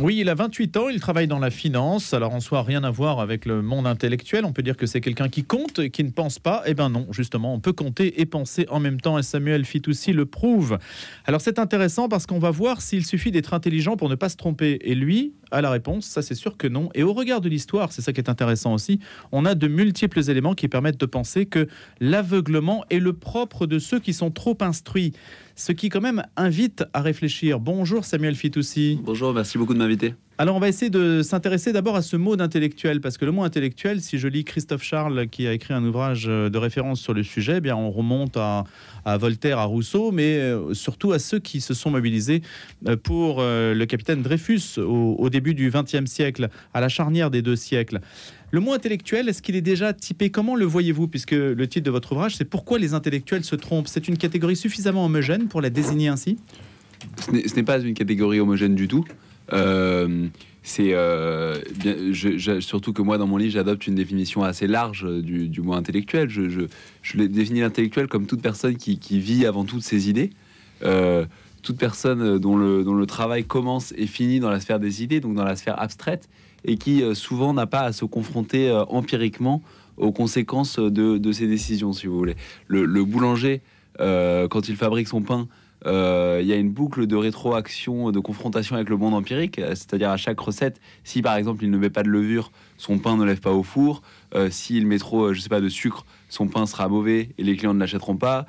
Oui, il a 28 ans, il travaille dans la finance. Alors en soi, rien à voir avec le monde intellectuel. On peut dire que c'est quelqu'un qui compte et qui ne pense pas. Eh bien non, justement, on peut compter et penser en même temps. Et Samuel Fitoussi le prouve. Alors c'est intéressant parce qu'on va voir s'il suffit d'être intelligent pour ne pas se tromper. Et lui a la réponse, ça c'est sûr que non. Et au regard de l'histoire, c'est ça qui est intéressant aussi, on a de multiples éléments qui permettent de penser que l'aveuglement est le propre de ceux qui sont trop instruits. Ce qui quand même invite à réfléchir. Bonjour Samuel Fitoussi. Bonjour, merci beaucoup de m'inviter. Alors on va essayer de s'intéresser d'abord à ce mot d'intellectuel, parce que le mot intellectuel, si je lis Christophe Charles qui a écrit un ouvrage de référence sur le sujet, eh bien on remonte à Voltaire, à Rousseau, mais surtout à ceux qui se sont mobilisés pour le capitaine Dreyfus au début du XXe siècle, à la charnière des deux siècles. Le mot intellectuel, est-ce qu'il est déjà typé? Comment le voyez-vous? Puisque le titre de votre ouvrage, c'est Pourquoi les intellectuels se trompent. C'est une catégorie suffisamment homogène pour la désigner ainsi? Ce n'est pas une catégorie homogène du tout. Surtout que moi, dans mon livre, j'adopte une définition assez large du mot intellectuel. Je définis l'intellectuel comme toute personne qui vit avant tout ses idées. Toute personne dont le travail commence et finit dans la sphère des idées, donc dans la sphère abstraite, et qui souvent n'a pas à se confronter empiriquement aux conséquences de ses décisions, si vous voulez. Le boulanger, quand il fabrique son pain, il y a une boucle de rétroaction, de confrontation avec le monde empirique, c'est-à-dire à chaque recette, si par exemple il ne met pas de levure, son pain ne lève pas au four. S'il met trop, de sucre, son pain sera mauvais et les clients ne l'achèteront pas.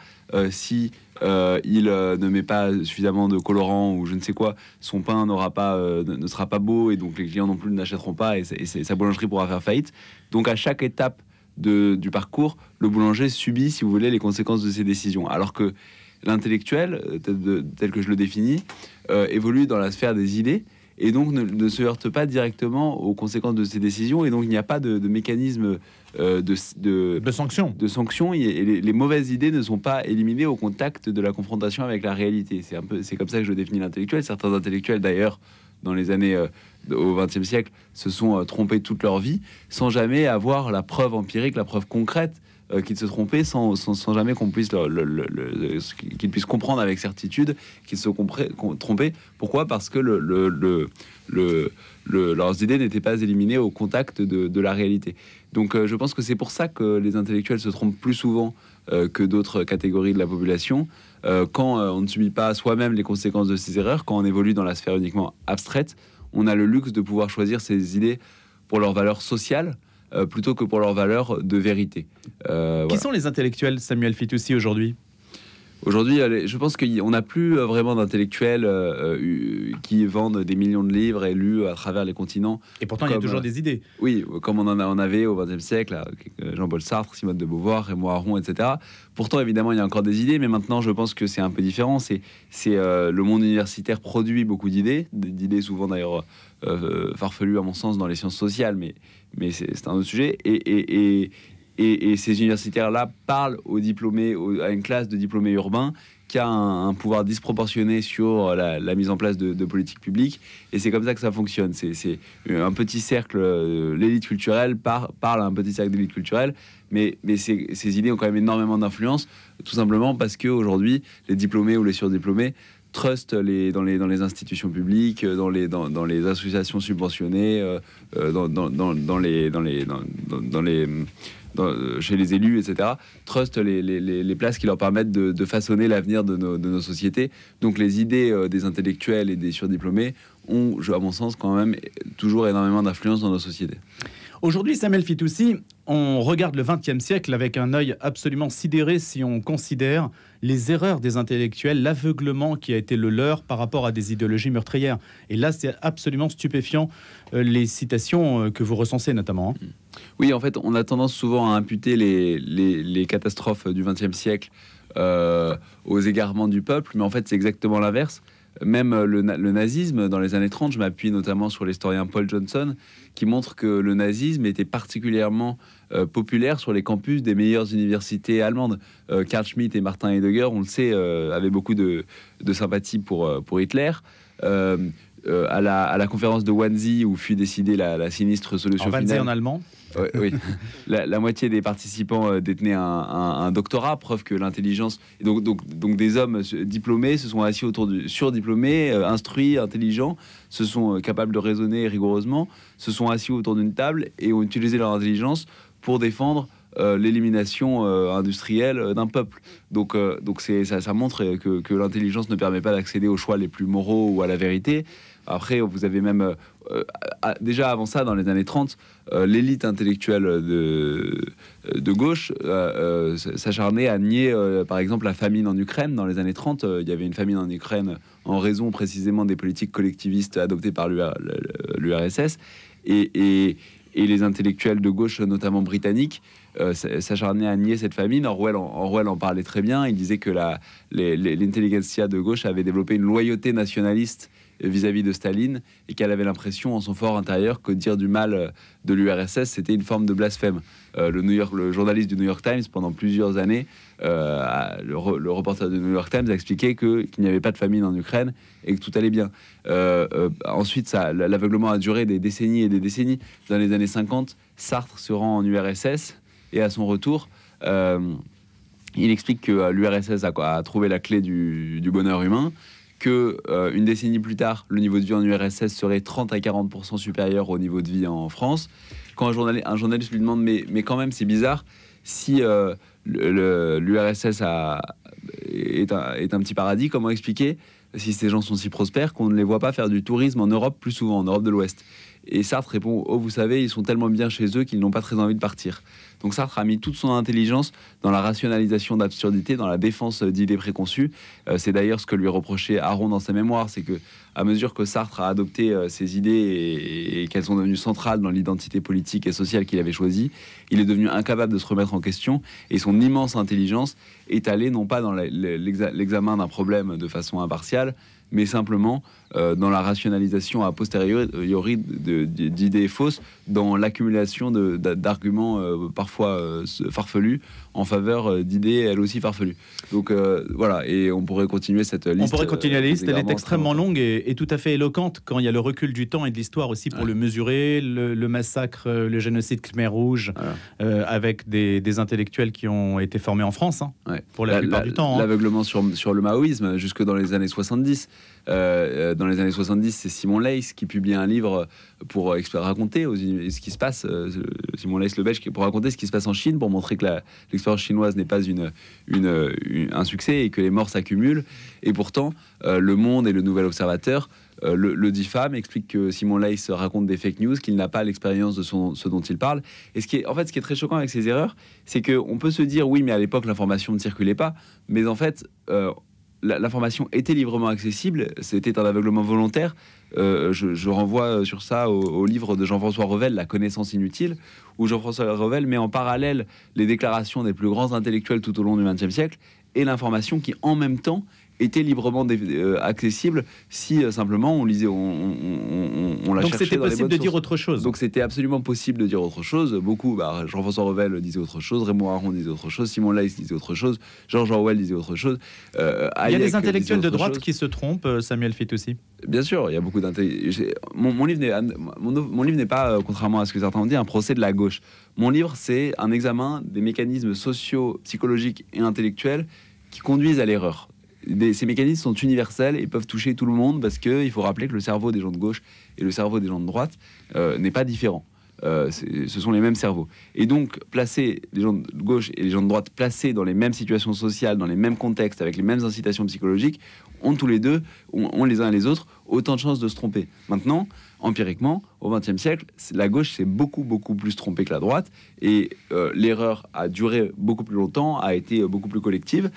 Si il ne met pas suffisamment de colorant ou je ne sais quoi, son pain ne sera pas beau et donc les clients non plus ne l'achèteront pas et sa boulangerie pourra faire faillite. Donc à chaque étape du parcours, le boulanger subit, si vous voulez, les conséquences de ses décisions. Alors que l'intellectuel, tel que je le définis, évolue dans la sphère des idées et donc ne se heurte pas directement aux conséquences de ses décisions, et donc il n'y a pas de mécanisme de sanction, et les mauvaises idées ne sont pas éliminées au contact de la confrontation avec la réalité. C'est comme ça que je définis l'intellectuel. Certains intellectuels d'ailleurs dans les années au XXe siècle se sont trompés toute leur vie sans jamais avoir la preuve empirique, la preuve concrète qu'ils se trompaient, sans jamais qu'on puisse qu'ils puissent comprendre avec certitude qu'ils se trompaient. Pourquoi? Parce que leurs idées n'étaient pas éliminées au contact de la réalité. Donc je pense que c'est pour ça que les intellectuels se trompent plus souvent que d'autres catégories de la population, quand on ne subit pas soi-même les conséquences de ses erreurs, quand on évolue dans la sphère uniquement abstraite. On a le luxe de pouvoir choisir ses idées pour leur valeur sociale, plutôt que pour leur valeur de vérité. Qui sont les intellectuels, Samuel Fitoussi, aujourd'hui? Aujourd'hui, je pense qu'on n'a plus vraiment d'intellectuels qui vendent des millions de livres et lus à travers les continents. Et pourtant, il y a toujours des idées. Oui, comme on avait au XXe siècle, Jean-Paul Sartre, Simone de Beauvoir, Raymond Aron, etc. Pourtant, évidemment, il y a encore des idées, mais maintenant, je pense que c'est un peu différent. C'est le monde universitaire produit beaucoup d'idées souvent d'ailleurs farfelues à mon sens dans les sciences sociales, mais c'est un autre sujet. Et ces universitaires-là parlent aux diplômés, à une classe de diplômés urbains qui a un pouvoir disproportionné sur la mise en place de politiques publiques. Et c'est comme ça que ça fonctionne. C'est un petit cercle, l'élite culturelle parle à un petit cercle d'élite culturelle, mais ces idées ont quand même énormément d'influence, tout simplement parce qu'aujourd'hui, les diplômés ou les surdiplômés trustent dans les institutions publiques, dans les associations subventionnées, chez les élus, etc., trustent les places qui leur permettent de façonner l'avenir de nos sociétés. Donc les idées des intellectuels et des surdiplômés ont, à mon sens, quand même toujours énormément d'influence dans nos sociétés. Aujourd'hui, Samuel Fitoussi, on regarde le XXe siècle avec un œil absolument sidéré si on considère les erreurs des intellectuels, l'aveuglement qui a été le leur par rapport à des idéologies meurtrières. Et là, c'est absolument stupéfiant, les citations que vous recensez notamment. Oui, en fait, on a tendance souvent à imputer les catastrophes du XXe siècle aux égarements du peuple, mais en fait, c'est exactement l'inverse. Même le nazisme, dans les années 30, je m'appuie notamment sur l'historien Paul Johnson, qui montre que le nazisme était particulièrement populaire sur les campus des meilleures universités allemandes. Carl Schmitt et Martin Heidegger, on le sait, avaient beaucoup de sympathie pour Hitler. À la conférence de Wannsee, où fut décidée la sinistre solution Wannsee finale. en allemand. Oui. La moitié des participants détenaient un doctorat, preuve que l'intelligence... Donc des hommes diplômés se sont assis autour surdiplômés, instruits, intelligents, se sont capables de raisonner rigoureusement, se sont assis autour d'une table et ont utilisé leur intelligence pour défendre l'élimination industrielle d'un peuple. Donc ça montre que l'intelligence ne permet pas d'accéder aux choix les plus moraux ou à la vérité. Après, vous avez même, déjà avant ça, dans les années 30, l'élite intellectuelle de gauche s'acharnait à nier, par exemple, la famine en Ukraine. Dans les années 30, il y avait une famine en Ukraine en raison précisément des politiques collectivistes adoptées par l'URSS. Et les intellectuels de gauche, notamment britanniques, s'acharnaient à nier cette famine. Orwell en parlait très bien. Il disait que l'intelligentsia de gauche avait développé une loyauté nationaliste vis-à-vis de Staline et qu'elle avait l'impression en son fort intérieur que dire du mal de l'URSS c'était une forme de blasphème. Le journaliste du New York Times pendant plusieurs années, le reporter du New York Times a expliqué qu'il n'y avait pas de famine en Ukraine et que tout allait bien. Ensuite, l'aveuglement a duré des décennies et des décennies. Dans les années 50, Sartre se rend en URSS et à son retour, il explique que l'URSS a trouvé la clé du bonheur humain, que une décennie plus tard, le niveau de vie en URSS serait 30 à 40% supérieur au niveau de vie en France. Quand un journaliste lui demande mais quand même c'est bizarre, si l'URSS est un petit paradis, comment expliquer si ces gens sont si prospères qu'on ne les voit pas faire du tourisme en Europe plus souvent, en Europe de l'Ouest? Et Sartre répond: oh, vous savez, ils sont tellement bien chez eux qu'ils n'ont pas très envie de partir. Donc Sartre a mis toute son intelligence dans la rationalisation d'absurdité, dans la défense d'idées préconçues. C'est d'ailleurs ce que lui reprochait Aron dans ses mémoires, c'est que à mesure que Sartre a adopté ces idées et qu'elles sont devenues centrales dans l'identité politique et sociale qu'il avait choisie, il est devenu incapable de se remettre en question et son immense intelligence est allée non pas dans l'examen d'un problème de façon impartiale, mais simplement dans la rationalisation a posteriori d'idées fausses, dans l'accumulation d'arguments parfois farfelus en faveur d'idées elles aussi farfelues. Donc voilà, et on pourrait continuer cette liste. On pourrait continuer la liste, elle est extrêmement longue et tout à fait éloquente quand il y a le recul du temps et de l'histoire aussi pour le mesurer, le massacre, le génocide Khmer Rouge, avec des intellectuels qui ont été formés en France, pour la plupart du temps. L'aveuglement sur le maoïsme, jusque dans les années 70. Dans les années 70, c'est Simon Leys qui publie un livre pour raconter ce qui se passe, Simon Leys le Belge, pour raconter ce qui se passe en Chine, pour montrer que l'expérience chinoise n'est pas un succès et que les morts s'accumulent. Et pourtant, Le Monde et le Nouvel Observateur le diffame, explique que Simon Leys raconte des fake news, qu'il n'a pas l'expérience de ce dont il parle. Et ce qui est très choquant avec ces erreurs, c'est qu'on peut se dire oui, mais à l'époque l'information ne circulait pas, mais en fait l'information était librement accessible, c'était un aveuglement volontaire. Je renvoie sur ça au livre de Jean-François Revel, La connaissance inutile, où Jean-François Revel met en parallèle les déclarations des plus grands intellectuels tout au long du XXe siècle et l'information qui en même temps était librement accessible si simplement on lisait, on la cherchait. Donc c'était possible de dire autre chose. Donc c'était absolument possible de dire autre chose. Beaucoup, Jean-François Revel disait autre chose, Raymond Aron disait autre chose, Simon Leys disait autre chose, George Orwell disait autre chose. Il y a des intellectuels de droite qui se trompent, Samuel Fitoussi. Bien sûr, il y a beaucoup d'intellectuels. Mon livre n'est pas, contrairement à ce que certains ont dit, un procès de la gauche. Mon livre, c'est un examen des mécanismes sociaux, psychologiques et intellectuels qui conduisent à l'erreur. Ces mécanismes sont universels et peuvent toucher tout le monde parce qu'il faut rappeler que le cerveau des gens de gauche et le cerveau des gens de droite n'est pas différent. Ce sont les mêmes cerveaux. Et donc, placer les gens de gauche et les gens de droite placés dans les mêmes situations sociales, dans les mêmes contextes, avec les mêmes incitations psychologiques, ont tous les deux, ont les uns et les autres, autant de chances de se tromper. Maintenant, empiriquement, au XXe siècle, la gauche s'est beaucoup plus trompée que la droite, et l'erreur a duré beaucoup plus longtemps, a été beaucoup plus collective.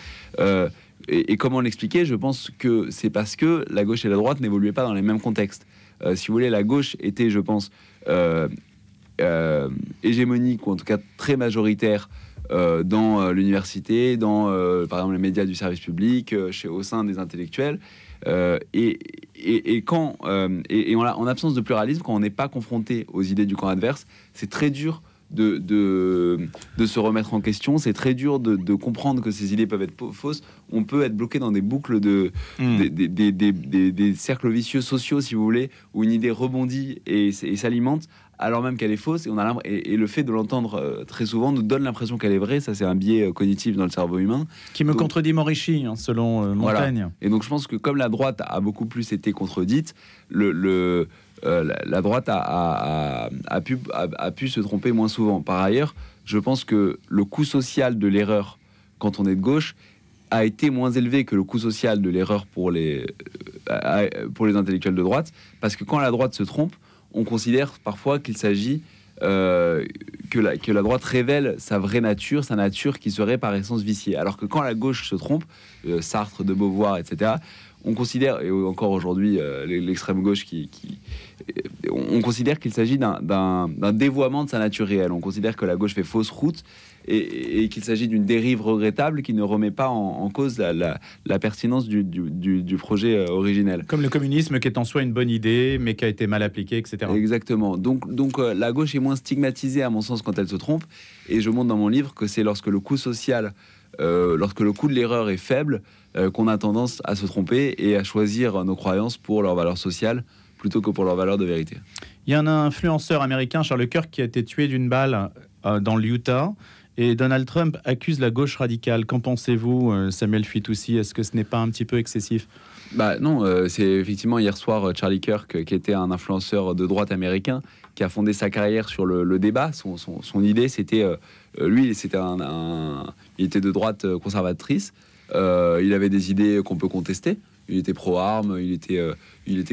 Et comment l'expliquer? Je pense que c'est parce que la gauche et la droite n'évoluaient pas dans les mêmes contextes. Si vous voulez, la gauche était, je pense, hégémonique, ou en tout cas très majoritaire dans l'université, dans par exemple les médias du service public, au sein des intellectuels. Et en absence de pluralisme, quand on n'est pas confronté aux idées du camp adverse, c'est très dur de se remettre en question. C'est très dur de comprendre que ces idées peuvent être fausses. On peut être bloqué dans des boucles des cercles vicieux sociaux, si vous voulez, où une idée rebondit et s'alimente, alors même qu'elle est fausse. Et le fait de l'entendre très souvent nous donne l'impression qu'elle est vraie. Ça, c'est un biais cognitif dans le cerveau humain. Qui me contredit Morishi, hein, selon Montaigne. Voilà. Et donc, je pense que comme la droite a beaucoup plus été contredite, la droite a pu se tromper moins souvent. Par ailleurs, je pense que le coût social de l'erreur quand on est de gauche a été moins élevé que le coût social de l'erreur pour les intellectuels de droite, parce que quand la droite se trompe, on considère parfois qu'il s'agit que la droite révèle sa vraie nature, sa nature qui serait par essence viciée. Alors que quand la gauche se trompe, Sartre, de Beauvoir, etc., on considère, et encore aujourd'hui l'extrême gauche on considère qu'il s'agit d'un dévoiement de sa nature réelle. On considère que la gauche fait fausse route et qu'il s'agit d'une dérive regrettable qui ne remet pas en cause la pertinence du projet originel. Comme le communisme qui est en soi une bonne idée, mais qui a été mal appliqué, etc. Exactement. Donc la gauche est moins stigmatisée, à mon sens, quand elle se trompe. Et je montre dans mon livre que c'est lorsque le coût social, lorsque le coût de l'erreur est faible, qu'on a tendance à se tromper et à choisir nos croyances pour leur valeur sociale plutôt que pour leur valeur de vérité. Il y a un influenceur américain, Charles Kirk, qui a été tué d'une balle dans l'Utah. Et Donald Trump accuse la gauche radicale. Qu'en pensez-vous, Samuel Fitoussi? Est-ce que ce n'est pas un petit peu excessif? Non, c'est effectivement hier soir Charlie Kirk, qui était un influenceur de droite américain, qui a fondé sa carrière sur le débat. Son idée, c'était... lui, il était de droite conservatrice. Il avait des idées qu'on peut contester. Il était pro-armes, il était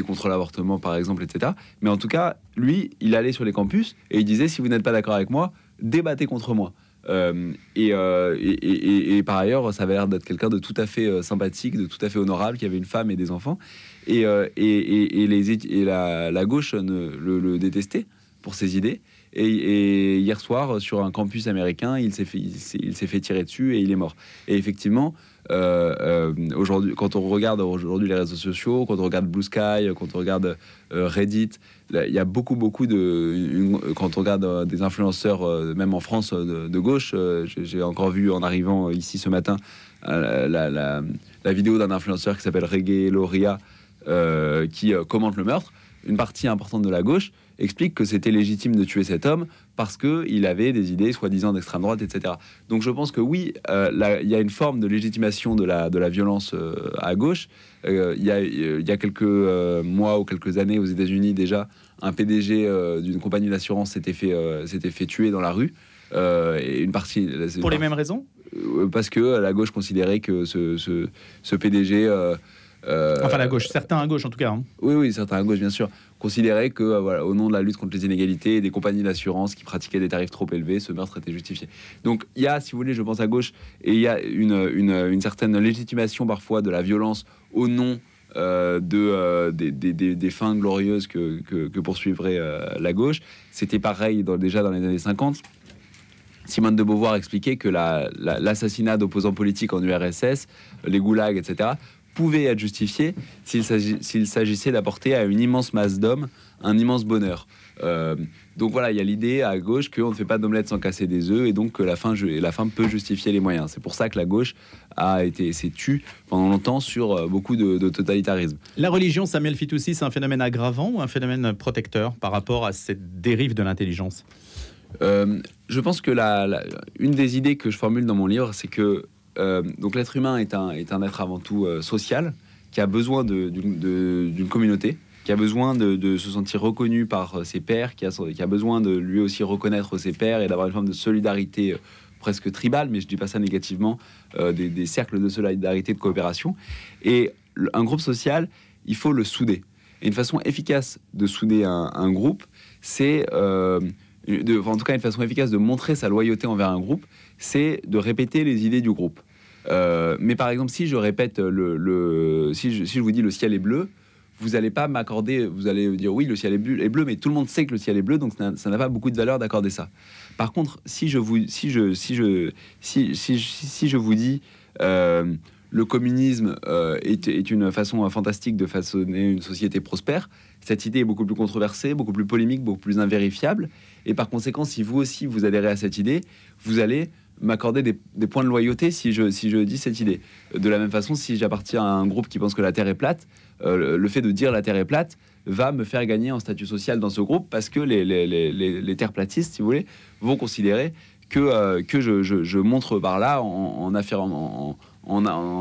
contre l'avortement, par exemple, etc. Mais en tout cas, lui, il allait sur les campus et il disait, si vous n'êtes pas d'accord avec moi, débattez contre moi. Et par ailleurs, ça avait l'air d'être quelqu'un de tout à fait sympathique, de tout à fait honorable, qui avait une femme et des enfants. Et la gauche le détestait pour ses idées. Et hier soir, sur un campus américain, il s'est fait tirer dessus et il est mort. Et effectivement, aujourd'hui, quand on regarde aujourd'hui les réseaux sociaux, quand on regarde Blue Sky, quand on regarde Reddit, là, il y a beaucoup quand on regarde des influenceurs, même en France, de gauche, j'ai encore vu en arrivant ici ce matin la vidéo d'un influenceur qui s'appelle Reggae Loria, qui commente le meurtre. Une partie importante de la gauche explique que c'était légitime de tuer cet homme parce qu'il avait des idées soi-disant d'extrême droite, etc. Donc je pense que oui, il y a une forme de légitimation de la violence à gauche. Il y a quelques mois ou quelques années aux États-Unis déjà, un PDG d'une compagnie d'assurance s'était fait tuer dans la rue. Et une partie... Pour les mêmes raisons ? Parce que la gauche considérait que ce PDG... enfin la gauche, certains à gauche en tout cas. Hein. Oui, certains à gauche bien sûr, considéraient que voilà, au nom de la lutte contre les inégalités et des compagnies d'assurance qui pratiquaient des tarifs trop élevés, ce meurtre était justifié. Donc il y a, si vous voulez, je pense à gauche, et il y a une certaine légitimation parfois de la violence au nom des fins glorieuses que poursuivrait la gauche. C'était pareil déjà dans les années 50. Simone de Beauvoir expliquait que l'assassinat d'opposants politiques en URSS, les goulags, etc., pouvait être justifié s'il s'agissait d'apporter à une immense masse d'hommes un immense bonheur. Donc voilà, il y a l'idée à gauche qu'on ne fait pas d'omelette sans casser des œufs et donc que la fin peut justifier les moyens. C'est pour ça que la gauche s'est tue pendant longtemps sur beaucoup de totalitarisme. La religion, Samuel Fitoussi, c'est un phénomène aggravant ou un phénomène protecteur par rapport à cette dérive de l'intelligence ? Je pense que une des idées que je formule dans mon livre, c'est que donc l'être humain est un être avant tout social, qui a besoin d'une communauté, qui a besoin de se sentir reconnu par ses pairs, qui a besoin de lui aussi reconnaître ses pairs et d'avoir une forme de solidarité presque tribale, mais je dis pas ça négativement, des cercles de solidarité, de coopération. Et un groupe social, il faut le souder. Et une façon efficace de souder un groupe, c'est... en tout cas, une façon efficace de montrer sa loyauté envers un groupe, c'est de répéter les idées du groupe. Mais par exemple, si je répète si je vous dis le ciel est bleu, vous n'allez pas m'accorder, vous allez dire oui, le ciel est bleu, mais tout le monde sait que le ciel est bleu, donc ça n'a pas beaucoup de valeur d'accorder ça. Par contre, si je vous dis le communisme est une façon fantastique de façonner une société prospère, Cette idée est beaucoup plus controversée, beaucoup plus polémique, beaucoup plus invérifiable. Et par conséquent, si vous aussi vous adhérez à cette idée, vous allez m'accorder des points de loyauté si je dis cette idée. De la même façon, si j'appartiens à un groupe qui pense que la Terre est plate, le fait de dire la Terre est plate va me faire gagner en statut social dans ce groupe, parce que les terreplatistes, si vous voulez, vont considérer que je montre par là, en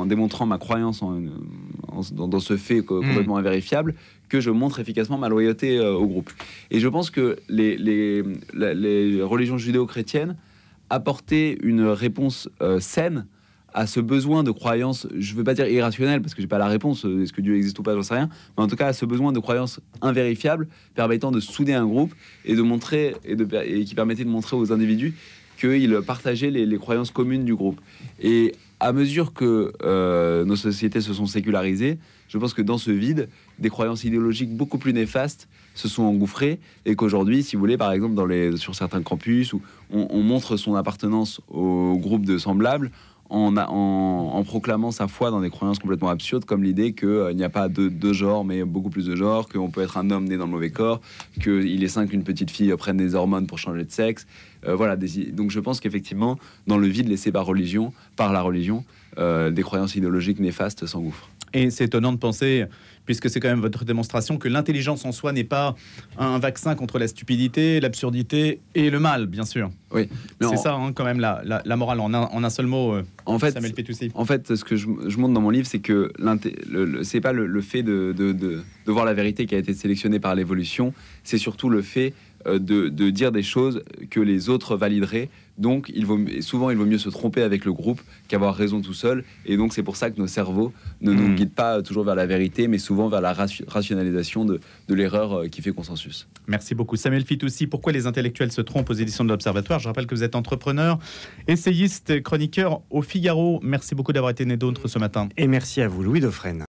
démontrant ma croyance dans ce fait complètement invérifiable, que je montre efficacement ma loyauté au groupe. Et je pense que les religions judéo-chrétiennes apportaient une réponse saine à ce besoin de croyance, je ne veux pas dire irrationnel, parce que j'ai pas la réponse, est-ce que Dieu existe ou pas, j'en sais rien, mais en tout cas à ce besoin de croyance invérifiable, permettant de souder un groupe et de montrer, et qui permettait de montrer aux individus qu'ils partageaient les croyances communes du groupe. Et à mesure que nos sociétés se sont sécularisées, je pense que dans ce vide, des croyances idéologiques beaucoup plus néfastes se sont engouffrées, et qu'aujourd'hui, si vous voulez, par exemple, sur certains campus, où on montre son appartenance au groupe de semblables, en proclamant sa foi dans des croyances complètement absurdes, comme l'idée qu'il n'y a pas deux genres, mais beaucoup plus de genres, qu'on peut être un homme né dans le mauvais corps, qu'il est sain qu'une petite fille prenne des hormones pour changer de sexe. Voilà, donc je pense qu'effectivement, dans le vide laissé par la religion, des croyances idéologiques néfastes s'engouffrent. Et c'est étonnant de penser, puisque c'est quand même votre démonstration, que l'intelligence en soi n'est pas un vaccin contre la stupidité, l'absurdité et le mal, bien sûr. Oui, c'est ça, quand même, la morale, en un seul mot, en fait, Samuel Fitoussi. En fait, ce que je montre dans mon livre, c'est que c'est pas le fait de voir la vérité qui a été sélectionnée par l'évolution, c'est surtout le fait de dire des choses que les autres valideraient. Donc, souvent, il vaut mieux se tromper avec le groupe qu'avoir raison tout seul. Et donc, c'est pour ça que nos cerveaux ne nous guident pas toujours vers la vérité, mais souvent vers la rationalisation de l'erreur qui fait consensus. Merci beaucoup. Samuel Fitoussi, pourquoi les intellectuels se trompent aux éditions de l'Observatoire. Je rappelle que vous êtes entrepreneur, essayiste, chroniqueur au Figaro. Merci beaucoup d'avoir été né d'autres ce matin. Et merci à vous, Louis Dauphren.